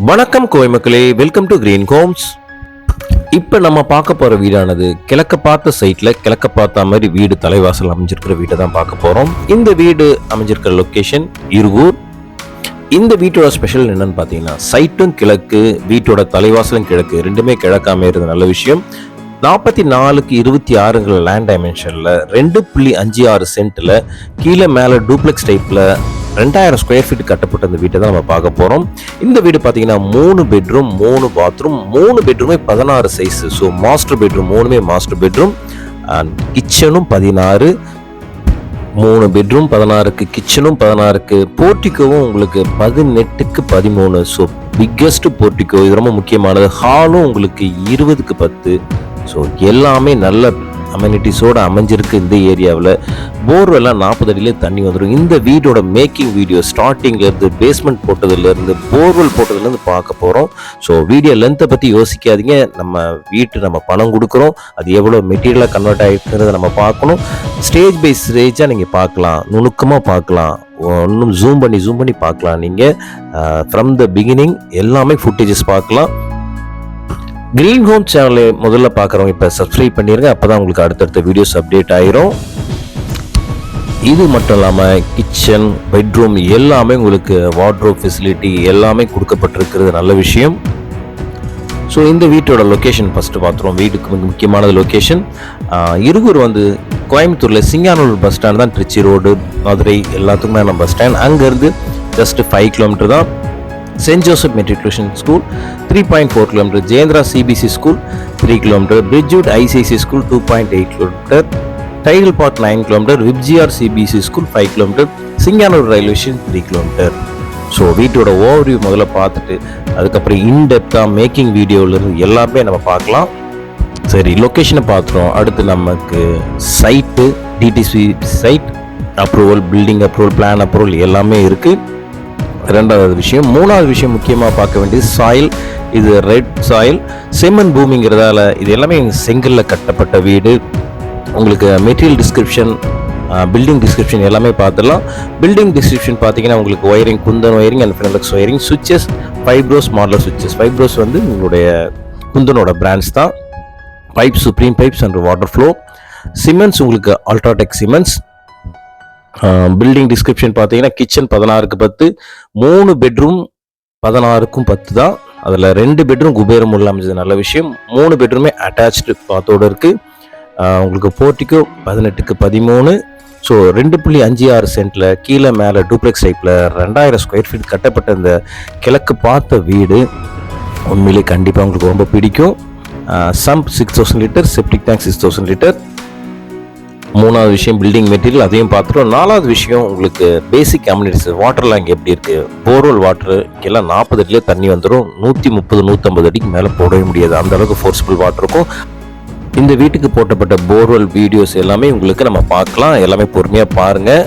வணக்கம் கோயமக்களே, welcome to green Holmes. இப்போ நம்ம பார்க்க போகிற வீடானது கிழக்க பார்த்த சைட்டில் கிழக்க பார்த்த மாதிரி வீடு தலைவாசல் அமைஞ்சிருக்கிற வீட்டை தான் பார்க்க போகிறோம். இந்த வீடு அமைஞ்சிருக்கிற லொக்கேஷன் இருகூர். இந்த வீட்டோட ஸ்பெஷல் என்னன்னு பார்த்தீங்கன்னா, சைட்டும் கிழக்கு, வீட்டோட தலைவாசலும் கிழக்கு, ரெண்டுமே கிழக்காம இருந்த நல்ல விஷயம். 44/26 லேண்ட் டைமென்ஷனில் 2.56 சென்ட்டில் கீழே மேலே டூப்ளெக்ஸ் டைப்பில் 2000 ஸ்கொயர் ஃபீட் கட்டப்பட்ட இந்த வீட்டை தான் நம்ம பார்க்க போகிறோம். இந்த வீடு பார்த்தீங்கன்னா 3 பெட்ரூம் 3 பாத்ரூம், 3 பெட்ரூமே 16 சைஸ். ஸோ மாஸ்டர் பெட்ரூம் 3மே மாஸ்டர் பெட்ரூம், அண்ட் கிச்சனும் 16, 3 பெட்ரூம் 16க்கு, கிச்சனும் 16க்கு, போர்ட்டிக்கோவும் உங்களுக்கு 18க்கு 13. ஸோ பிக்கஸ்ட் போர்ட்டிக்கோ, இது ரொம்ப முக்கியமானது. ஹாலும் உங்களுக்கு 20க்கு 10. ஸோ எல்லாமே நல்ல அமெனிட்டிஸோடு அமைஞ்சிருக்கு. இந்த ஏரியாவில் போர்வெல்லாம் 40 அடியிலே தண்ணி வந்துடும். இந்த வீடோட மேக்கிங் வீடியோ ஸ்டார்டிங்லேருந்து, பேஸ்மெண்ட் போட்டதுலேருந்து, போர்வெல் போட்டதுலேருந்து பார்க்க போகிறோம். ஸோ வீடியோ லென்த்தை பற்றி யோசிக்காதீங்க. நம்ம பணம் கொடுக்குறோம், அது எவ்வளோ மெட்டீரியலாக கன்வெர்ட் ஆகிருக்கிறத நம்ம பார்க்கணும். ஸ்டேஜ் பை ஸ்டேஜாக நீங்கள் பார்க்கலாம், நுணுக்கமாக பார்க்கலாம், இன்னும் ஜூம் பண்ணி பார்க்கலாம். நீங்கள் ஃப்ரம் த பிகினிங் எல்லாமே ஃபுட்டேஜஸ் பார்க்கலாம். கிரீன் ஹோம் சேனலை முதல்ல பார்க்குறவங்க இப்போ சப்ஸ்கிரைப் பண்ணிடுங்க, அப்போ தான் உங்களுக்கு அடுத்தடுத்த வீடியோஸ் அப்டேட் ஆயிரும். இது மட்டும் இல்லாமல் கிச்சன், பெட்ரூம் எல்லாமே உங்களுக்கு வார்ட்ரோப் ஃபெசிலிட்டி எல்லாமே கொடுக்கப்பட்டிருக்கிறது நல்ல விஷயம். ஸோ இந்த வீட்டோட லொக்கேஷன் ஃபஸ்ட்டு பார்த்துருவோம். வீட்டுக்கு முக்கியமானது லொக்கேஷன் இருகூர் கோயம்புத்தூரில் சிங்கானூர் பஸ் ஸ்டாண்ட் தான். திருச்சி ரோடு, மதுரை எல்லாத்துக்குமே நம்ம பஸ் ஸ்டாண்ட். அங்கேருந்து ஜஸ்ட் 5 கிலோமீட்டர் தான். Saint Joseph matriculation school 3.4 kilometre, Jayendra CBC school 3 kilometre, Bridgewood ICIC school 2.8 kilometre, Tidel Park 9 kilometre, Vibgyor CBC school 5 kilometre, Singanur railway station 3 kilometre. So வீட்டோட ஓவர்வியூ முதல்ல பார்த்துட்டு அதுக்கப்புறம் இன்டெப்த்தாக மேக்கிங் வீடியோவிலேருந்து எல்லாமே நம்ம பார்க்கலாம். சரி, லொக்கேஷனை பார்த்துட்டோம். அடுத்து நமக்கு site, DTC site approval, building approval, plan approval எல்லாமே இருக்குது. ரெண்டாவது விஷயம். மூணாவது விஷயம் முக்கியமாக பார்க்க வேண்டியது சாயில். இது ரெட் சாயில், செம்மண் பூமிங்கிறதால இது எல்லாமே செங்கலில் கட்டப்பட்ட வீடு. உங்களுக்கு மெட்டீரியல் டிஸ்கிரிப்ஷன், பில்டிங் டிஸ்கிரிப்ஷன் எல்லாமே பார்த்துடலாம். பில்டிங் டிஸ்கிரிப்ஷன் பார்த்தீங்கன்னா உங்களுக்கு wiring, Kundan wiring and Finolex wiring, switches Fybros modular switches. Fybros உங்களுடைய குந்தனோட பிராண்ட்ஸ் தான். Pipe Supreme pipes and water flow. Cements உங்களுக்கு அல்ட்ராடெக் சிமெண்ட்ஸ். பில்டிங் டிஸ்கிரிப்ஷன் பார்த்தீங்கன்னா கிச்சன் 16க்கு 10, 3 பெட்ரூம் 16க்கும் 10 தான். அதில் 2 பெட்ரூம் குபேரம் உள்ள அமைஞ்சது நல்ல விஷயம். 3 பெட்ரூமே அட்டாச்சு பாத்தோடு இருக்குது. உங்களுக்கு போர்ட்டிக்கோ 18க்கு 13. ஸோ 2.56 சென்ட்டில் கீழே மேலே டூப்ளெக்ஸ் டைப்பில் 2000 ஸ்கொயர் ஃபீட் கட்டப்பட்ட இந்த கிழக்கு பார்த்த வீடு உண்மையிலே கண்டிப்பாக உங்களுக்கு ரொம்ப பிடிக்கும். Sump 6000 litre, septic tank 6000 litre. மூணாவது விஷயம் பில்டிங் மெட்டீரியல், அதையும் பார்த்துட்டோம். நாலாவது விஷயம் உங்களுக்கு பேசிக் அம்யூனிட்டிஸ். வாட்டர்லாம் இங்கே எப்படி இருக்குது? போர்வெல் வாட்டர் இங்கெல்லாம் 40 அடியிலே தண்ணி வந்துடும். 130-150 அடிக்கு மேலே போடவே முடியாது, அந்த அளவுக்கு ஃபோர்ஸ்ஃபுல் வாட்டர் இருக்கும். இந்த வீட்டுக்கு போட்டப்பட்ட போர்வெல் வீடியோஸ் எல்லாமே உங்களுக்கு நம்ம பார்க்கலாம். எல்லாமே பொறுமையாக பாருங்கள்.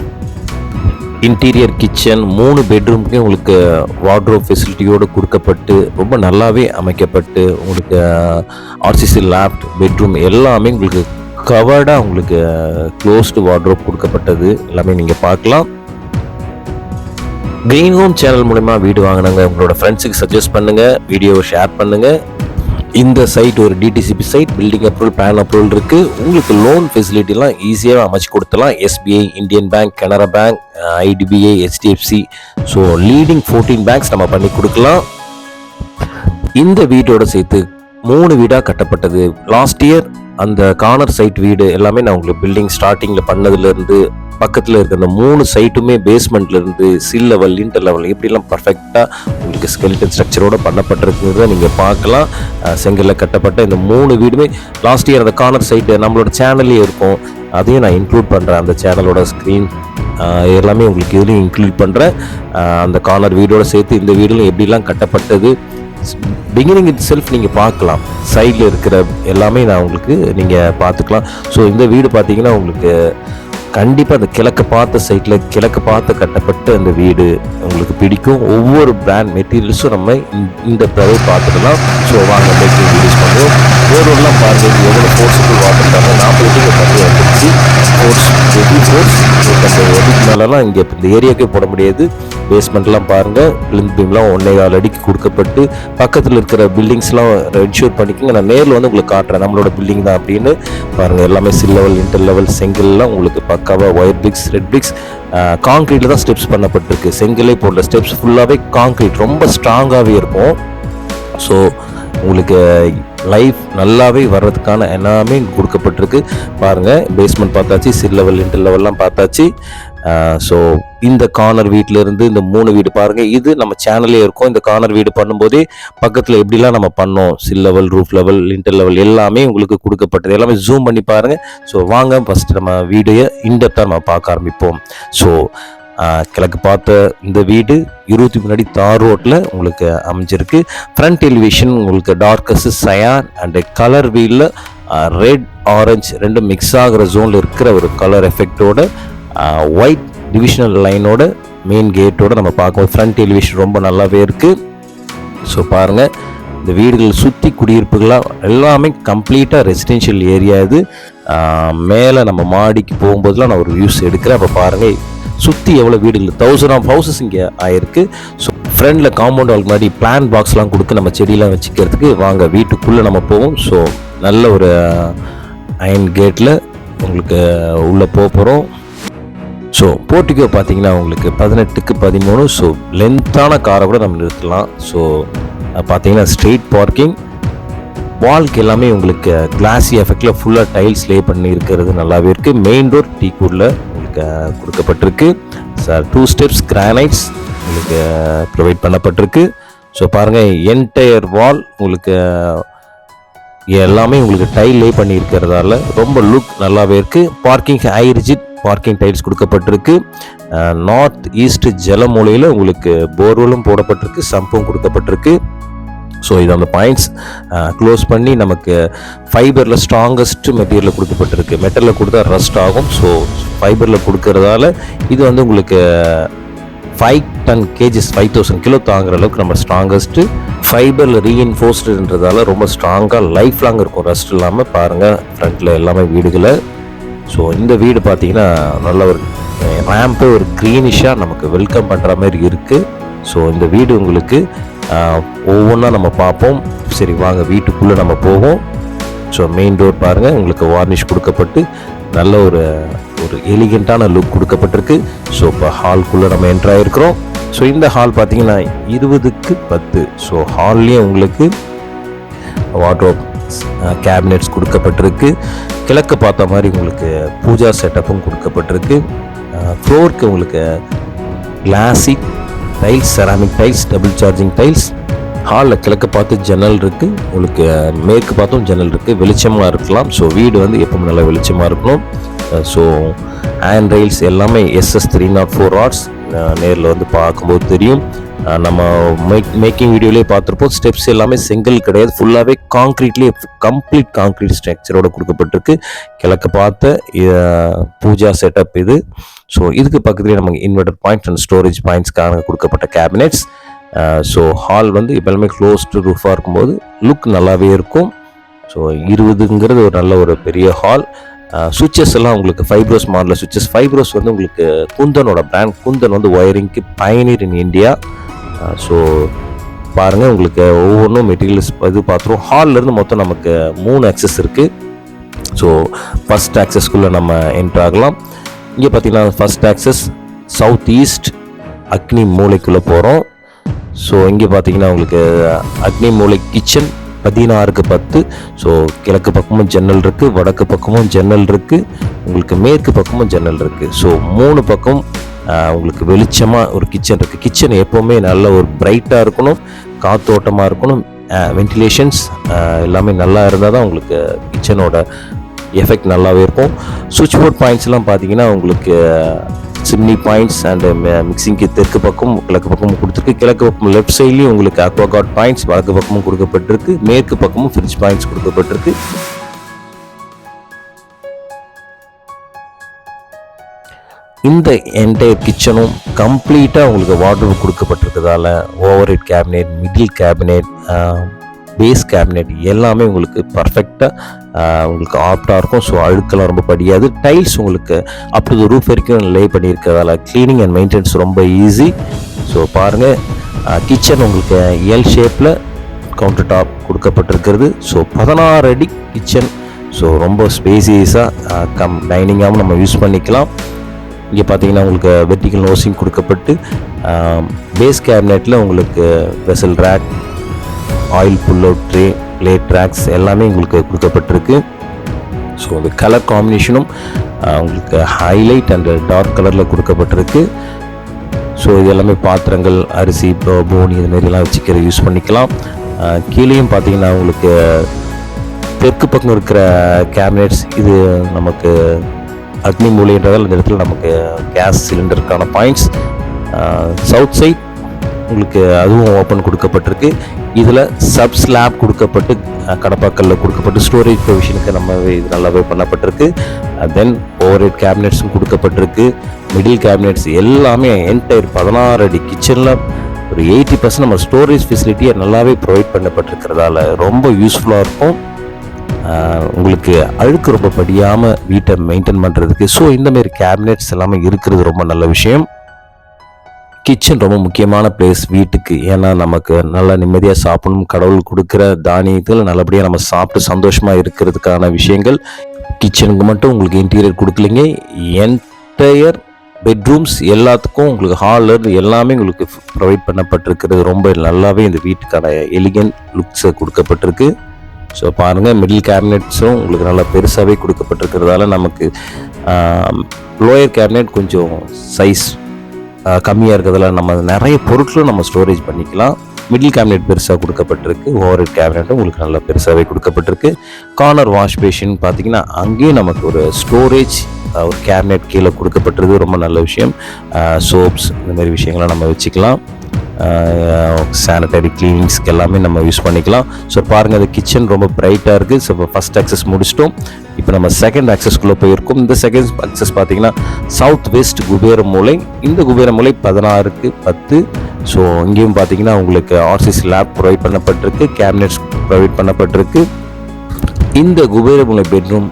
இன்டீரியர் கிச்சன் 3 பெட்ரூமுக்கு உங்களுக்கு வார்ட்ரோப் ஃபெசிலிட்டியோடு கொடுக்கப்பட்டு ரொம்ப நல்லாவே அமைக்கப்பட்டு, உங்களுக்கு ஆர்சிசி லேப்ட் பெட்ரூம் எல்லாமே உங்களுக்கு கவர்டாக உங்களுக்கு க்ளோஸ்டு வார்ட்ரோப் கொடுக்கப்பட்டது எல்லாமே நீங்கள் பார்க்கலாம். கிரீன் ஹோம் சேனல் மூலமா வீடு வாங்கினாங்க உங்களோட ஃப்ரெண்ட்ஸுக்கு சஜஸ்ட் பண்ணுங்கள், வீடியோவை ஷேர் பண்ணுங்கள். இந்த சைட் ஒரு DTCP side, building approval, plan approval இருக்குது. உங்களுக்கு லோன் ஃபெசிலிட்டிலாம் ஈஸியாக அமைச்சு கொடுத்துலாம். SBI, Indian bank, Canara bank, IDBI, HDFC, so leading 14 banks நம்ம பண்ணி கொடுக்கலாம். இந்த வீட்டோட சேர்த்து 3 வீடாக கட்டப்பட்டது. லாஸ்ட் இயர் அந்த கார்னர் சைட் வீடு எல்லாமே நான் உங்களுக்கு பில்டிங் ஸ்டார்டிங்கில் பண்ணதுலேருந்து பக்கத்தில் இருக்கிற அந்த 3 சைட்டுமே பேஸ்மெண்ட்லேருந்து சில் லெவல், இன்டர் லெவல் இப்படிலாம் பர்ஃபெக்டாக உங்களுக்கு ஸ்கெலிட்டன் ஸ்ட்ரக்சரோடு பண்ணப்பட்டிருக்கிறத நீங்கள் பார்க்கலாம். செங்கலில் கட்டப்பட்ட இந்த 3 வீடுமே லாஸ்ட் இயர் அந்த கார்னர் சைட்டு நம்மளோட சேனல்லே இருக்கும், அதையும் நான் இன்க்ளூட் பண்ணுறேன். அந்த சேனலோட ஸ்க்ரீன் எல்லாமே உங்களுக்கு இதுலேயும் இன்க்ளூட் பண்ணுறேன். அந்த கார்னர் வீடோடு சேர்த்து இந்த வீடுலையும் எப்படிலாம் கட்டப்பட்டது பிகினிங் இட் செல்ஃப் நீங்கள் பார்க்கலாம். சைடில் இருக்கிற எல்லாமே நான் உங்களுக்கு நீங்கள் பார்த்துக்கலாம். ஸோ இந்த வீடு பார்த்தீங்கன்னா உங்களுக்கு கண்டிப்பாக அந்த கிழக்கு பார்த்த சைட்டில் கிழக்கு பார்த்து கட்டப்பட்ட அந்த வீடு உங்களுக்கு பிடிக்கும். ஒவ்வொரு பிராண்ட் மெட்டீரியல்ஸும் நம்ம இந்த தடவை பார்த்துக்கலாம். ஸோ வாங்க மேக்கிங் யூஸ் பண்ணுவோம். போர்வெல்லாம் பாருங்கள் எவ்வளோ ஃபோர்ஸபுள் வாட்டர் தராங்க. 40 அடிக்கு தண்ணி வந்துருச்சு. ஃபோர்ஸ் ஃபோர்ஸ் 150 அடிக்கு மேலலாம் இங்கே இந்த ஏரியாக்கே போட முடியாது. பேஸ்மெண்ட்லாம் பாருங்கள், பிளிந்த் பீம்லாம் 1.25 அடிக்கு கொடுக்கப்பட்டு பக்கத்தில் இருக்கிற பில்டிங்ஸ்லாம் என்ஷூர் பண்ணிக்கோங்க. நான் நேரில் வந்து உங்களுக்கு காட்டுறேன் நம்மளோட பில்டிங் தான் அப்படின்னு பாருங்கள். எல்லாமே சில் லெவல், இன்டர் லெவல், செங்கல்லாம் உங்களுக்கு பக்காவாக ஒயர் பிரிக்ஸ், ரெட் பிரிக்ஸ், காங்க்ரீட்டில் தான் ஸ்டெப்ஸ் பண்ணப்பட்டிருக்கு. செங்கலே போடல, ஸ்டெப்ஸ் ஃபுல்லாகவே காங்க்ரீட், ரொம்ப ஸ்ட்ராங்காகவே இருக்கும். ஸோ உங்களுக்கு லைஃப் நல்லாவே வர்றதுக்கான எல்லாமே கொடுக்கப்பட்டிருக்கு. பாருங்கள், பேஸ்மெண்ட் பார்த்தாச்சு, சில் லெவல், இன்டர் லெவல்லாம் பார்த்தாச்சு. ஸோ இந்த கார்னர் வீட்டிலேருந்து இந்த 3 வீடு பாருங்கள், இது நம்ம சேனல்லே இருக்கும். இந்த கார்னர் வீடு பண்ணும்போதே பக்கத்தில் எப்படிலாம் நம்ம பண்ணோம், சில் level, roof level, inter level எல்லாமே உங்களுக்கு கொடுக்கப்பட்டது. எல்லாமே ஜூம் பண்ணி பாருங்கள். ஸோ வாங்க ஃபஸ்ட்டு நம்ம வீடியோ இன்டெப்த்தாக நம்ம பார்க்க ஆரம்பிப்போம். ஸோ கிழக்கு பார்த்த இந்த வீடு 23 அடி தார் ரோட்டில் உங்களுக்கு அமைஞ்சிருக்கு. ஃப்ரண்ட் எலிவேஷன் உங்களுக்கு டார்க்கஸ்ட் சயான் அண்ட் கலர் வீலில் ரெட் ஆரஞ்சு ரெண்டும் மிக்ஸ் ஆகிற ஜோனில் இருக்கிற ஒரு கலர் எஃபெக்டோட ஒயிட் டிவிஷனல் லைனோட மெயின் கேட்டோட நம்ம பார்க்கும்போது ஃப்ரண்ட் எலிவேஷன் ரொம்ப நல்லாவே இருக்குது. ஸோ பாருங்கள், இந்த வீடுகள் சுற்றி குடியிருப்புகளாக எல்லாமே கம்ப்ளீட்டாக ரெசிடென்ஷியல் ஏரியா. இது மேலே நம்ம மாடிக்கு போகும்போதுலாம் நான் ஒரு வியூஸ் எடுக்கிறேன். அப்போ பாருங்கள் சுற்றி எவ்வளோ வீடுகள், 1000 ஆஃப் ஹவுசஸ் இங்கே ஆயிருக்கு. ஸோ ஃப்ரண்டில் காம்பவுண்ட் வால் முன்னாடி பிளான் பாக்ஸ்லாம் கொடுத்து நம்ம செடியெலாம் வச்சுக்கிறதுக்கு வாங்க வீட்டுக்குள்ளே நம்ம போவோம். ஸோ நல்ல ஒரு அயன் கேட்டில் உங்களுக்கு உள்ளே போகிறோம். ஸோ போர்ட்டிகோ பார்த்தீங்கன்னா உங்களுக்கு 18க்கு 13. ஸோ லென்த்தான காரை கூட நம்ம நிறுத்தலாம். ஸோ பார்த்தீங்கன்னா ஸ்ட்ரெயிட் பார்க்கிங், வால்க்கு எல்லாமே உங்களுக்கு கிளாஸி எஃபெக்டில் ஃபுல்லாக டைல்ஸ் லே பண்ணி இருக்கிறது நல்லாவே இருக்குது. மெயின் டோர் டீக்குடில் உங்களுக்கு கொடுக்கப்பட்டிருக்கு. சார் 2 ஸ்டெப்ஸ் கிரானைட்ஸ் உங்களுக்கு ப்ரொவைட் பண்ணப்பட்டிருக்கு. ஸோ பாருங்கள், என்டையர் வால் உங்களுக்கு எல்லாமே உங்களுக்கு டைல் லே பண்ணி இருக்கிறதால ரொம்ப லுக் நல்லாவே இருக்குது. Parking high rigid parking tiles கொடுக்கப்பட்டிருக்கு. நார்த் ஈஸ்ட் ஜலமூலையில் உங்களுக்கு போர்வெலும் போடப்பட்டிருக்கு, சம்பும் கொடுக்கப்பட்டிருக்கு. ஸோ இது அந்த பாயிண்ட்ஸ் க்ளோஸ் பண்ணி நமக்கு ஃபைபரில் ஸ்ட்ராங்கஸ்ட் மெட்டீரியலில் கொடுக்கப்பட்டிருக்கு. மெட்டலில் கொடுத்தா ரஸ்ட் ஆகும். ஸோ ஃபைபரில் கொடுக்கறதால இது வந்து உங்களுக்கு 5 டன் கேஜஸ் 5000 கிலோ தாங்குற அளவுக்கு நம்ம ஸ்ட்ராங்கஸ்ட்டு ஃபைபரில் ரீஇன்ஃபோர்ஸ்டுன்றதால ரொம்ப ஸ்ட்ராங்காக லைஃப் லாங் இருக்கும், ரஸ்ட் இல்லாமல். பாருங்கள் ஃப்ரண்ட்டில் எல்லாமே வீடுகளை. ஸோ இந்த வீடு பார்த்தீங்கன்னா நல்ல ஒரு ரேம்பு ஒரு க்ரீனிஷாக நமக்கு வெல்கம் பண்ணுற மாதிரி இருக்குது. ஸோ இந்த வீடு உங்களுக்கு ஒவ்வொன்றா நம்ம பார்ப்போம். சரி வாங்க வீட்டுக்குள்ளே நம்ம போவோம். ஸோ மெயின் டோர் பாருங்கள், உங்களுக்கு வார்னிஷ் கொடுக்கப்பட்டு நல்ல ஒரு எலிகெண்ட்டான லுக் கொடுக்கப்பட்டிருக்கு. ஸோ இப்போ ஹால்குள்ளே நம்ம என்ட்ரு ஆகிருக்கிறோம். ஸோ இந்த ஹால் பார்த்தீங்கன்னா 20க்கு 10. ஸோ ஹால்லேயே உங்களுக்கு வார்ட்ரோப் கேபினெட்ஸ் கொடுக்கப்பட்டிருக்கு. கிழக்கு பார்த்த மாதிரி உங்களுக்கு பூஜா செட்டப்பும் கொடுக்கப்பட்டிருக்கு. ஃப்ளோருக்கு உங்களுக்கு glossy tiles, ceramic tiles, double charging tiles. ஹாலில் கிழக்கு பார்த்து ஜன்னல் இருக்குது, உங்களுக்கு மேற்கு பார்த்தும் ஜன்னல் இருக்குது, வெளிச்சமாக இருக்கலாம். ஸோ வீடு வந்து எப்பவும் நல்லா வெளிச்சமாக இருக்கணும். ஸோ ஹேண்ட் ரெயில்ஸ் எல்லாமே SS 304 ராட்ஸ் நேரில் வந்து பார்க்கும்போது தெரியும். நம்ம மேக்கிங் வீடியோலேயே பார்த்துருப்போம். ஸ்டெப்ஸ் எல்லாமே செங்கல் கிடையாது, ஃபுல்லாகவே காங்க்ரீட்லேயே கம்ப்ளீட் காங்க்ரீட் ஸ்ட்ரக்சரோடு கொடுக்கப்பட்டிருக்கு. கிழக்கு பார்த்த பூஜா செட்டப் இது. ஸோ இதுக்கு பக்கத்துலேயே நமக்கு இன்வெர்டர் பாயிண்ட்ஸ் அண்ட் ஸ்டோரேஜ் பாயிண்ட்ஸ்க்காக கொடுக்கப்பட்ட கேபினெட்ஸ். ஸோ ஹால் வந்து எப்போவுமே க்ளோஸ்டு ரூஃபாக இருக்கும்போது லுக் நல்லாவே இருக்கும். ஸோ 20ங்கிறது ஒரு நல்ல ஒரு பெரிய ஹால். சுவிட்சஸ் எல்லாம் உங்களுக்கு ஃபைப்ரோஸ் மாடலில் சுவிட்சஸ். ஃபைப்ரோஸ் வந்து உங்களுக்கு குந்தனோட பிராண்ட். குந்தன் வந்து ஒயரிங்க்கு பயனீர் இன் இந்தியா. ஸோ பாருங்கள், உங்களுக்கு ஒவ்வொன்றும் மெட்டீரியல்ஸ் இது பார்த்துருவோம். ஹால்லேருந்து மொத்தம் நமக்கு 3 ஆக்சஸ் இருக்குது. ஸோ ஃபஸ்ட் ஆக்சஸ்க்குள்ளே நம்ம என்ட்ரு ஆகலாம். இங்கே பார்த்தீங்கன்னா ஃபஸ்ட் ஆக்சஸ் சவுத் ஈஸ்ட் அக்னி மூலைக்குள்ளே போகிறோம். ஸோ இங்கே பார்த்தீங்கன்னா உங்களுக்கு அக்னி மூலை கிச்சன் 16க்கு 10. ஸோ கிழக்கு பக்கமும் ஜன்னல் இருக்குது, வடக்கு பக்கமும் ஜன்னல் இருக்குது, உங்களுக்கு மேற்கு பக்கமும் ஜன்னல் இருக்குது. ஸோ 3 பக்கம் உங்களுக்கு வெளிச்சமாக ஒரு கிச்சன் இருக்குது. கிச்சன் எப்போவுமே நல்ல ஒரு பிரைட்டாக இருக்கணும், காத்தோட்டமாக இருக்கணும், வென்டிலேஷன்ஸ் எல்லாமே நல்லா இருந்தால் தான் உங்களுக்கு கிச்சனோட எஃபெக்ட் நல்லாவே இருக்கும். சுவிட்ச் போர்ட் பாயிண்ட்ஸ்லாம் பார்த்தீங்கன்னா உங்களுக்கு சிம்னி பாயிண்ட்ஸ் அண்ட் மிக்சிங்க்கு தெற்கு பக்கம் கிழக்கு பக்கமும் கொடுத்துருக்கு. கிழக்கு பக்கம் லெஃப்ட் சைட்லேயும் உங்களுக்கு அக்வாகார்ட் பாயிண்ட்ஸ், வடக்கு பக்கமும் கொடுக்கப்பட்டிருக்கு. மேற்கு பக்கமும் ஃப்ரிட்ஜ் பாயிண்ட்ஸ் கொடுக்கப்பட்டிருக்கு. இந்த என்டையர் கிச்சனும் கம்ப்ளீட்டாக உங்களுக்கு வார்ட்ரோப் கொடுக்கப்பட்டிருக்கிறதால overhead cabinet, middle cabinet, base cabinet எல்லாமே உங்களுக்கு பர்ஃபெக்டாக உங்களுக்கு ஆப்டாக இருக்கும். ஸோ அழுக்கெல்லாம் ரொம்ப படியாது. டைல்ஸ் உங்களுக்கு அப் டு த ரூஃப் வரைக்கும் லே பண்ணியிருக்கிறதால க்ளீனிங் அண்ட் மெயின்டெனன்ஸ் ரொம்ப ஈஸி. ஸோ பாருங்கள், கிச்சன் உங்களுக்கு எல் ஷேப்பில் கவுண்டர் டாப் கொடுக்கப்பட்டிருக்கிறது. ஸோ 16 அடி கிச்சன். ஸோ ரொம்ப ஸ்பேசியஸாக டைனிங்காகவும் நம்ம யூஸ் பண்ணிக்கலாம். இங்கே பார்த்தீங்கன்னா உங்களுக்கு வெர்டிக்கல் நோசிங் கொடுக்கப்பட்டு பேஸ் கேபினெட்டில் உங்களுக்கு vessel rack, oil pull out tray, plate racks எல்லாமே உங்களுக்கு கொடுக்கப்பட்டிருக்கு. ஸோ அந்த கலர் காம்பினேஷனும் உங்களுக்கு ஹைலைட் அண்ட் டார்க் கலரில் கொடுக்கப்பட்டிருக்கு. ஸோ இது எல்லாமே பாத்திரங்கள், அரிசி, போனி இது மாதிரிலாம் வச்சுக்கிற யூஸ் பண்ணிக்கலாம். கீழேயும் பார்த்தீங்கன்னா உங்களுக்கு தெற்கு பக்கம் இருக்கிற கேபினெட்ஸ், இது நமக்கு அக்னி மூலைன்றதால் இந்த இடத்துல நமக்கு கேஸ் சிலிண்டருக்கான பாயிண்ட்ஸ். சவுத் சைட் உங்களுக்கு அதுவும் ஓப்பன் கொடுக்கப்பட்டிருக்கு. இதில் சப் ஸ்லாப் கொடுக்கப்பட்டு கடப்பாக்கல்ல கொடுக்கப்பட்டு ஸ்டோரேஜ் ப்ரொவிஷனுக்கு நம்மவே இது நல்லாவே பண்ணப்பட்டிருக்கு. தென் ஓவர் ஹெட் கேபினெட்ஸும் கொடுக்கப்பட்டிருக்கு. மிடில் கேபினெட்ஸ் எல்லாமே என்டையர் 16 அடி கிச்சனில் ஒரு 80% நம்ம ஸ்டோரேஜ் ஃபெசிலிட்டியை நல்லாவே ப்ரொவைட் பண்ணப்பட்டிருக்கிறதால ரொம்ப யூஸ்ஃபுல்லாக இருக்கும். உங்களுக்கு அழுக்கு ரொம்ப படியாமல் வீட்டை மெயின்டைன் பண்ணுறதுக்கு. ஸோ இந்தமாரி கேபினெட்ஸ் எல்லாமே இருக்கிறது ரொம்ப நல்ல விஷயம். கிச்சன் ரொம்ப முக்கியமான பிளேஸ் வீட்டுக்கு. ஏன்னா நமக்கு நல்லா நிம்மதியாக சாப்பிடணும், கடவுள் கொடுக்குற தானியத்தில் நல்லபடியாக நம்ம சாப்பிட்டு சந்தோஷமாக இருக்கிறதுக்கான விஷயங்கள். கிச்சனுக்கு மட்டும் உங்களுக்கு இன்டீரியர் கொடுக்கலிங்க, என்டையர் பெட்ரூம்ஸ் எல்லாத்துக்கும் உங்களுக்கு ஹாலர் எல்லாமே உங்களுக்கு ப்ரொவைட் பண்ணப்பட்டிருக்கிறது. ரொம்ப நல்லாவே இந்த வீட்டுக்கான எலிகன்ட் லுக்ஸை கொடுக்கப்பட்டிருக்கு. ஸோ பாருங்கள், மிடில் கேபினெட்ஸும் உங்களுக்கு நல்லா பெருசாகவே கொடுக்கப்பட்டிருக்கிறதால நமக்கு லோயர் கேபினெட் கொஞ்சம் சைஸ் கம்மியாக இருக்கிறதுல நம்ம நிறைய பொருட்களும் நம்ம ஸ்டோரேஜ் பண்ணிக்கலாம். மிடில் கேபினெட் பெருசாக கொடுக்கப்பட்டிருக்கு. ஓவர் ஹெட் கேபினெட்டும் உங்களுக்கு நல்லா பெருசாகவே கொடுக்கப்பட்டிருக்கு. கார்னர் வாஷ் பேஷன் பார்த்தீங்கன்னா அங்கேயும் நமக்கு ஒரு ஸ்டோரேஜ் ஒரு கேபினெட் கீழே கொடுக்கப்பட்டிருக்கு. ரொம்ப நல்ல விஷயம். சோப்ஸ் இந்த மாதிரி விஷயங்கள்லாம் நம்ம வச்சுக்கலாம். சானிடரி கிளீனிங்ஸ்க்கு எல்லாமே நம்ம யூஸ் பண்ணிக்கலாம். ஸோ பாருங்கள், அந்த கிச்சன் ரொம்ப பிரைட்டாக இருக்குது. ஸோ இப்போ ஃபஸ்ட் ஆக்சஸ் முடிச்சிட்டோம். இப்போ நம்ம செகண்ட் ஆக்சஸ்குள்ளே போயிருக்கோம். இந்த செகண்ட் ஆக்சஸ் பார்த்தீங்கன்னா சவுத் வெஸ்ட் குபேர மூலை. இந்த குபேர மூலை 16க்கு 10. ஸோ இங்கேயும் பார்த்தீங்கன்னா உங்களுக்கு ஆர்சிசி லேப் ப்ரொவைட் பண்ணப்பட்டிருக்கு, கேபினெட்ஸ் ப்ரொவைட் பண்ணப்பட்டிருக்கு. இந்த குபேர மூலை பெட்ரூம்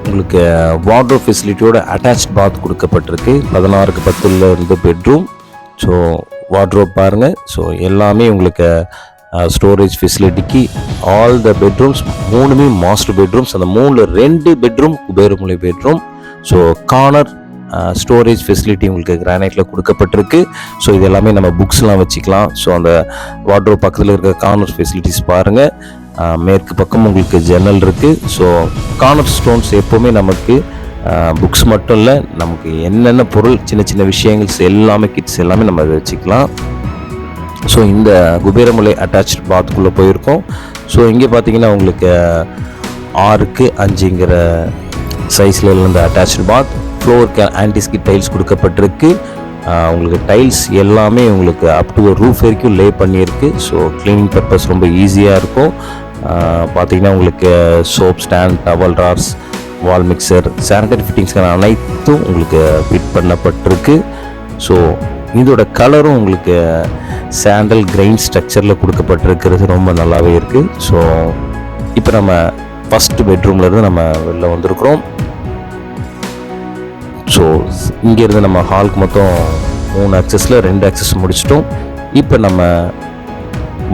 உங்களுக்கு வார்ட்ரோப் ஃபெசிலிட்டியோட அட்டாச் பாத் கொடுக்கப்பட்டிருக்கு. 16க்கு 10 இருந்து பெட்ரூம். ஸோ வார்ட்ரோப் பாருங்கள். ஸோ எல்லாமே உங்களுக்கு ஸ்டோரேஜ் ஃபெசிலிட்டிக்கு ஆல் த பெட்ரூம்ஸ் 3மே மாஸ்டர் பெட்ரூம்ஸ். அந்த 3ல் 2 பெட்ரூம் குபேரமுலை bedroom. So corner storage facility உங்களுக்கு கிரானைட்டில் கொடுக்கப்பட்டிருக்கு. ஸோ இது எல்லாமே நம்ம புக்ஸ்லாம் வச்சுக்கலாம். ஸோ அந்த வார்ட்ரோப் பக்கத்தில் இருக்கிற கார்னர் ஃபெசிலிட்டிஸ் பாருங்கள். மேற்கு பக்கம் உங்களுக்கு ஜன்னல் இருக்குது. ஸோ கார்னர் ஸ்டோன்ஸ் எப்போவுமே நமக்கு புக்ஸ் மட்டும் இல்லை, நமக்கு என்னென்ன பொருள் சின்ன சின்ன விஷயங்கள்ஸ் எல்லாமே கிட்ஸ் எல்லாமே நம்ம அதை வச்சுக்கலாம். ஸோ இந்த குபேரமுலை அட்டாச் பாத்குள்ளே போயிருக்கோம். ஸோ இங்கே பார்த்தீங்கன்னா உங்களுக்கு 6க்கு 5ங்கிற சைஸில் இருந்த அட்டாச் பாத். ஃப்ளோருக்கு ஆன்டிஸ்கிட் டைல்ஸ் கொடுக்கப்பட்டிருக்கு. உங்களுக்கு டைல்ஸ் எல்லாமே உங்களுக்கு அப் டு ரூஃப் வரைக்கும் லே பண்ணியிருக்கு. ஸோ க்ளீனிங் பர்பஸ் ரொம்ப ஈஸியாக இருக்கும். பார்த்தீங்கன்னா உங்களுக்கு soap stand, towel rods, wall mixer, sanitary ஃபிட்டிங்ஸ்க்கான அனைத்தும் உங்களுக்கு ஃபிட் பண்ணப்பட்டிருக்கு. ஸோ இதோட கலரும் உங்களுக்கு சாண்டல் கிரெயின் ஸ்ட்ரக்சரில் கொடுக்கப்பட்டிருக்கிறது ரொம்ப நல்லாவே இருக்குது. ஸோ இப்போ நம்ம ஃபஸ்ட்டு பெட்ரூம்லேருந்து நம்ம வெளில வந்திருக்கிறோம். ஸோ இங்கேருந்து நம்ம ஹாலுக்கு மொத்தம் 3 ஆக்சஸில் 2 ஆக்சஸ் முடிச்சிட்டோம். இப்போ நம்ம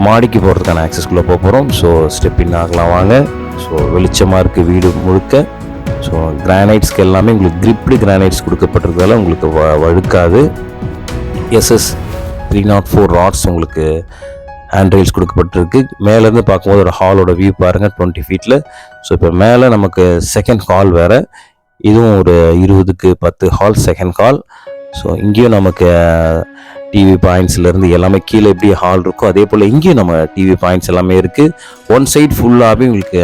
மாடிக்கு போகிறதுக்கான ஆக்சஸ்குள்ளே போகிறோம். ஸோ ஸ்டெப் இன் ஆகலாம் வாங்க. ஸோ வெளிச்சமாக இருக்குது வீடு முழுக்க. ஸோ கிரானைட்ஸ்க்கு எல்லாமே உங்களுக்கு கிரிப்டு கிரானைட்ஸ் கொடுக்கப்பட்டிருக்கிறதால உங்களுக்கு வழுக்காது. SS 304 ராட்ஸ் உங்களுக்கு ஹேண்ட் ரெயில்ஸ் கொடுக்கப்பட்டிருக்கு. மேலேருந்து பார்க்கும்போது ஒரு ஹாலோட வியூ பாருங்கள் 20 ஃபீட்டில். ஸோ இப்போ மேலே நமக்கு செகண்ட் ஹால் வேறு, இதுவும் ஒரு 20க்கு 10 ஹால் செகண்ட் ஹால். ஸோ இங்கேயும் நமக்கு டிவி பாயிண்ட்ஸ்லேருந்து எல்லாமே கீழே எப்படி ஹால் இருக்கோ அதே போல் இங்கேயும் நம்ம டிவி பாயிண்ட்ஸ் எல்லாமே இருக்குது. ஒன் சைட் ஃபுல்லாகவே உங்களுக்கு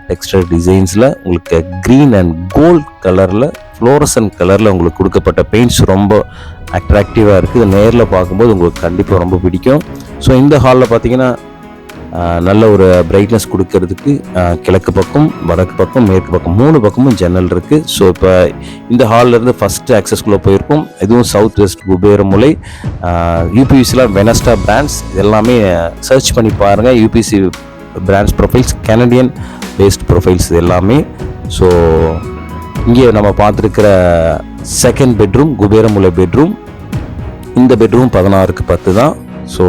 டெக்ஸ்டர் டிசைன்ஸில் உங்களுக்கு க்ரீன் அண்ட் கோல்ட் கலரில் ஃப்ளோரசன் கலரில் உங்களுக்கு கொடுக்கப்பட்ட பெயிண்ட்ஸ் ரொம்ப அட்ராக்டிவாக இருக்குது. நேரில் பார்க்கும்போது உங்களுக்கு கண்டிப்பாக ரொம்ப பிடிக்கும். ஸோ இந்த ஹாலில் பார்த்தீங்கன்னா நல்ல ஒரு பிரைட்னஸ் கொடுக்கறதுக்கு கிழக்கு பக்கம், வடக்கு பக்கம், மேற்கு பக்கம் 3 பக்கமும் ஜன்னல் இருக்குது. ஸோ இப்போ இந்த ஹால்லேருந்து ஃபஸ்ட்டு ஆக்சஸ்குள்ளே போயிருக்கோம். இதுவும் சவுத் வெஸ்ட் குபேரமுலை. யூபிசிலாம் வெனஸ்டா பிராண்ட்ஸ் இது எல்லாமே சர்ச் பண்ணி பாருங்கள். UPC brands profiles, Canadian based profiles இது எல்லாமே. ஸோ இங்கே நம்ம பார்த்துருக்கிற செகண்ட் பெட்ரூம் குபேரமுலை பெட்ரூம். இந்த பெட்ரூம் 16க்கு 10 தான். ஸோ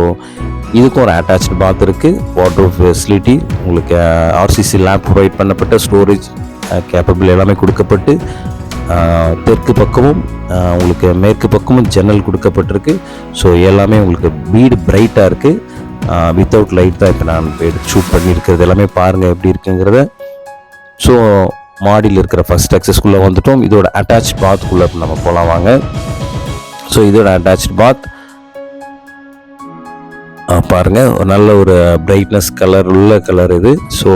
இதுக்கும் ஒரு அட்டாச்டு பாத் இருக்குது. வார்ட்ரோப் ஃபெசிலிட்டி உங்களுக்கு ஆர்சிசி லேம்ப் ப்ரொவைட் பண்ணப்பட்ட, ஸ்டோரேஜ் கேப்பபிள் எல்லாமே கொடுக்கப்பட்டு, தெற்கு பக்கமும் உங்களுக்கு மேற்கு பக்கமும் ஜன்னல் கொடுக்கப்பட்டிருக்கு. ஸோ எல்லாமே உங்களுக்கு வீடு பிரைட்டாக இருக்குது. வித்தவுட் லைட் தான் இப்போ நான் ஷூட் பண்ணியிருக்கிறது. எல்லாமே பாருங்கள் எப்படி இருக்குங்கிறத. ஸோ மாடியில் இருக்கிற ஃபஸ்ட் அக்சஸ்குள்ளே வந்துட்டோம். இதோட அட்டாச் பாத்குள்ளே நம்ம போகலாம் வாங்க. ஸோ இதோட அட்டாச் பாத் பாருங்கள், நல்ல ஒரு பிரைட்னஸ் கலர் உள்ள கலர் இது. ஸோ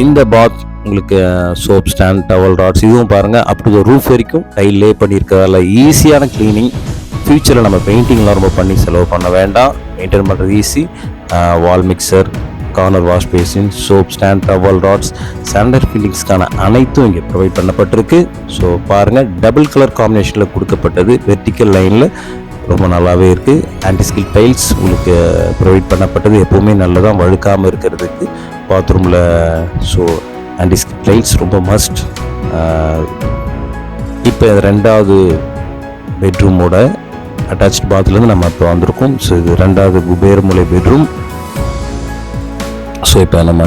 இந்த பாத் உங்களுக்கு சோப் ஸ்டாண்ட், டவல் ராட்ஸ் இதுவும் பாருங்கள் அப் டு ரூஃப் வரைக்கும் டைல் லே பண்ணியிருக்கிறதால ஈஸியான க்ளீனிங். ஃபியூச்சரில் நம்ம பெயிண்டிங்லாம் ரொம்ப பண்ணி செலவு பண்ண வேண்டாம், மெயின்டைன் பண்ணுறது easy. Wall mixer, corner wash basin, soap stand, towel rods, sanitary ஃபில்லிங்ஸ்க்கான அனைத்தும் இங்கே ப்ரொவைட் பண்ணப்பட்டிருக்கு. ஸோ பாருங்கள், டபுள் கலர் காம்பினேஷனில் கொடுக்கப்பட்டது, வெர்டிக்கல் லைனில் ரொம்ப நல்லாவே இருக்குது. ஆன்டிஸ்கில் டைல்ஸ் உங்களுக்கு ப்ரொவைட் பண்ணப்பட்டது, எப்போவுமே நல்லதான் வழுக்காமல் இருக்கிறதுக்கு பாத்ரூமில். ஸோ ஆன்டிஸ்கில் டைல்ஸ் ரொம்ப மஸ்ட். இப்போ ரெண்டாவது பெட்ரூமோட அட்டாச்ட் பாத்லேருந்து நம்ம இப்போ வந்திருக்கோம். ஸோ இது ரெண்டாவது குபேரமுலை பெட்ரூம். ஸோ இப்போ நம்ம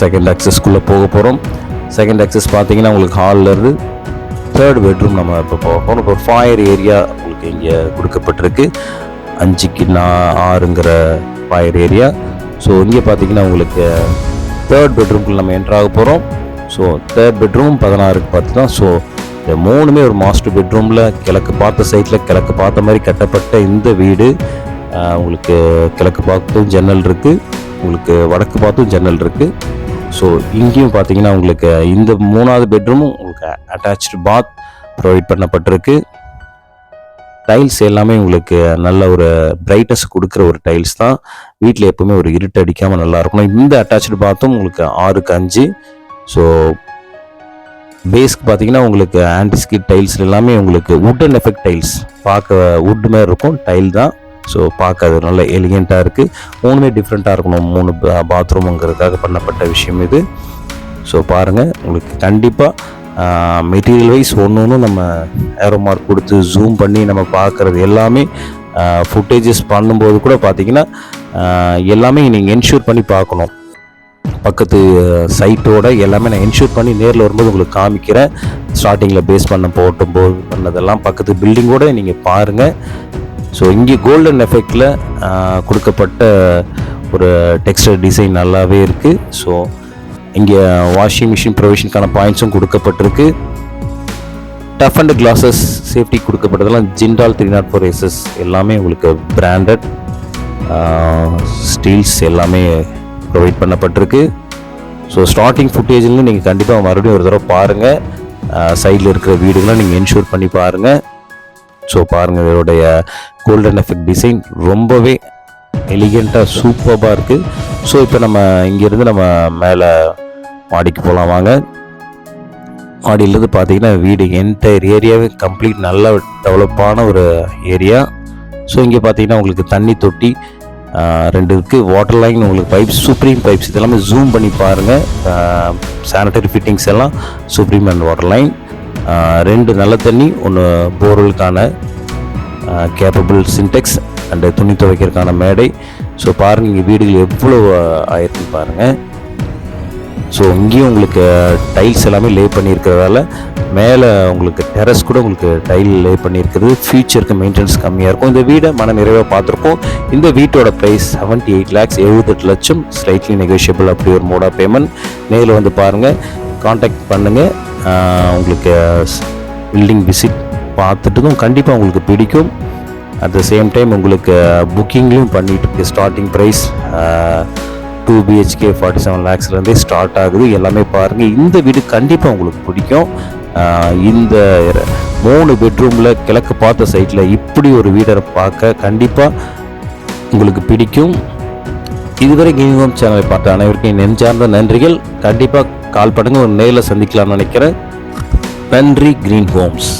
செகண்ட் அக்சஸ்க்குள்ளே போக போகிறோம். செகண்ட் அக்சஸ் பார்த்தீங்கன்னா உங்களுக்கு ஹாலில் இருந்து தேர்ட் பெட்ரூம் நம்ம இப்போ போக போகிறோம். இப்போ ஃபாயர் ஏரியா உங்களுக்கு இங்கே கொடுக்கப்பட்டிருக்கு, 5க்கு 6ங்கிற ஃபாயர் ஏரியா. ஸோ இங்கே பார்த்தீங்கன்னா உங்களுக்கு தேர்ட் பெட்ரூம்குள்ளே நம்ம என்ட்ராக போகிறோம். ஸோ தேர்ட் பெட்ரூம் 16க்கு 10 தான். ஸோ இந்த மூணுமே ஒரு மாஸ்டர் பெட்ரூமில் கிழக்கு பார்த்த சைட்டில் கிழக்கு பார்த்த மாதிரி கட்டப்பட்ட இந்த வீடு. உங்களுக்கு கிழக்கு பார்த்தும் ஜன்னல் இருக்குது, உங்களுக்கு வடக்கு பார்த்தும் ஜன்னல் இருக்குது. ஸோ இங்கேயும் பார்த்தீங்கன்னா உங்களுக்கு இந்த மூணாவது பெட்ரூமும் உங்களுக்கு அட்டாச்டு பாத் ப்ரொவைட் பண்ணப்பட்டிருக்கு. டைல்ஸ் எல்லாமே உங்களுக்கு நல்ல ஒரு பிரைட்னஸ் கொடுக்குற ஒரு டைல்ஸ் தான். வீட்டில் எப்போவுமே ஒரு இருட்டு அடிக்காமல் நல்லா இருக்கணும். இந்த அட்டாச்டு பாத்தும் உங்களுக்கு 6க்கு 5. ஸோ பேஸ்க்கு பார்த்தீங்கன்னா உங்களுக்கு ஆன்டிஸ்கிட் டைல்ஸ் எல்லாமே உங்களுக்கு வுட்டன் எஃபெக்ட் டைல்ஸ், பார்க்க வுட் மாதிரி இருக்கும் டைல் தான். ஸோ பார்க்க அது நல்ல எலிகெண்ட்டாக இருக்குது. மூணுமே டிஃப்ரெண்ட்டாக இருக்கணும், 3 பாத்ரூமுங்கிறதுக்காக பண்ணப்பட்ட விஷயம் இது. ஸோ பாருங்கள், உங்களுக்கு கண்டிப்பாக மெட்டீரியல் வைஸ் ஒன்று நம்ம ஏரோ மார்க் கொடுத்து ஜூம் பண்ணி நம்ம பார்க்குறது எல்லாமே ஃபுட்டேஜஸ் பண்ணும்போது கூட பார்த்தீங்கன்னா எல்லாமே நீங்கள் என்ஷூர் பண்ணி பார்க்கணும். பக்கத்து சைட்டோட எல்லாமே நான் என்ஷூர் பண்ணி நேரில் வரும்போது உங்களுக்கு காமிக்கிறேன். ஸ்டார்டிங்கில் பேஸ் பண்ணதெல்லாம் பக்கத்து பில்டிங்கோடு நீங்கள் பாருங்கள். ஸோ இங்கே கோல்டன் எஃபெக்டில் கொடுக்கப்பட்ட ஒரு டெக்ஸ்டர் டிசைன் நல்லாவே இருக்குது. ஸோ இங்கே வாஷிங் மிஷின் ப்ரொவிஷனுக்கான பாயிண்ட்ஸும் கொடுக்கப்பட்டிருக்கு. டஃப் அண்ட் கிளாஸஸ் சேஃப்டி கொடுக்கப்பட்டதெல்லாம் ஜிண்டால் 304SS எல்லாமே உங்களுக்கு பிராண்டட் ஸ்டீல்ஸ் எல்லாமே ப்ரொவைட் பண்ணப்பட்டிருக்கு. ஸோ ஸ்டார்டிங் ஃபுட்டேஜில் நீங்கள் கண்டிப்பாக மறுபடியும் ஒரு தடவை பாருங்கள். சைடில் இருக்கிற வீடுகளை நீங்கள் என்ஷூர் பண்ணி பாருங்கள். ஸோ பாருங்கள், இதோடைய கோல்டன் எஃபெக்ட் டிசைன் ரொம்பவே எலிகெண்ட்டாக சூப்பராக இருக்குது. ஸோ இப்போ நம்ம இங்கேருந்து நம்ம மேலே மாடிக்கு போகலாம் வாங்க. மாடியிலேருந்து பார்த்தீங்கன்னா வீடு என்டையர் ஏரியாவே கம்ப்ளீட் நல்ல டெவலப்பான ஒரு ஏரியா. ஸோ இங்கே பார்த்தீங்கன்னா உங்களுக்கு தண்ணி தொட்டி 2 இருக்குது. வாட்டர் லைன் உங்களுக்கு பைப்ஸ், சுப்ரீம் பைப்ஸ் இதெல்லாமே ஜூம் பண்ணி பாருங்கள். சானிடரி ஃபிட்டிங்ஸ் எல்லாம் சுப்ரீம் அண்ட் வாட்டர் லைன். 2 நல்ல தண்ணி, 1 போர்வெலுக்கான கேப்பபிள் சின்டெக்ஸ் அண்டு துணி துவைக்கிறதுக்கான மேடை. ஸோ பாருங்கள், இங்கே வீடுகள் எவ்வளோ ஆயிருக்கு பாருங்கள். ஸோ இங்கேயும் உங்களுக்கு டைல்ஸ் எல்லாமே லே பண்ணியிருக்கிறதால மேலே உங்களுக்கு டெரஸ் கூட உங்களுக்கு டைல் லே பண்ணியிருக்கிறது. ஃபியூச்சருக்கு மெயின்டெனன்ஸ் கம்மியாக இருக்கும். இந்த வீடை மன நிறைவாக பார்த்துருக்கோம். இந்த வீட்டோட ப்ரைஸ் 78 lakhs, 78 லட்சம், ஸ்லைட்லி நெகோஷியபிள். அப்படி ஒரு மோட் ஆஃப் பேமெண்ட். நேரில் வந்து பாருங்கள், காண்டாக்ட் பண்ணுங்கள். உங்களுக்கு பில்டிங் விசிட் பார்த்துட்டதும் கண்டிப்பாக உங்களுக்கு பிடிக்கும். அட் த சேம் டைம் உங்களுக்கு புக்கிங்லையும் பண்ணிகிட்டு இருக்கு. ஸ்டார்டிங் ப்ரைஸ் 2 BHK 47 lakhsலேருந்தே ஸ்டார்ட் ஆகுது. எல்லாமே பாருங்கள், இந்த வீடு கண்டிப்பாக உங்களுக்கு பிடிக்கும். இந்த 3 பெட்ரூமில் கிழக்கு பார்த்த சைட்டில் இப்படி ஒரு வீடை பார்க்க கண்டிப்பாக உங்களுக்கு பிடிக்கும். இதுவரை கிரீன் ஹோம் சேனலை பார்த்த அனைவருக்கும் நெஞ்சார்ந்த நன்றிகள். கண்டிப்பாக கால் பண்ணுங்கள், ஒரு நேரில் சந்திக்கலாம்னு நினைக்கிறேன். நன்றி. Green Holmes.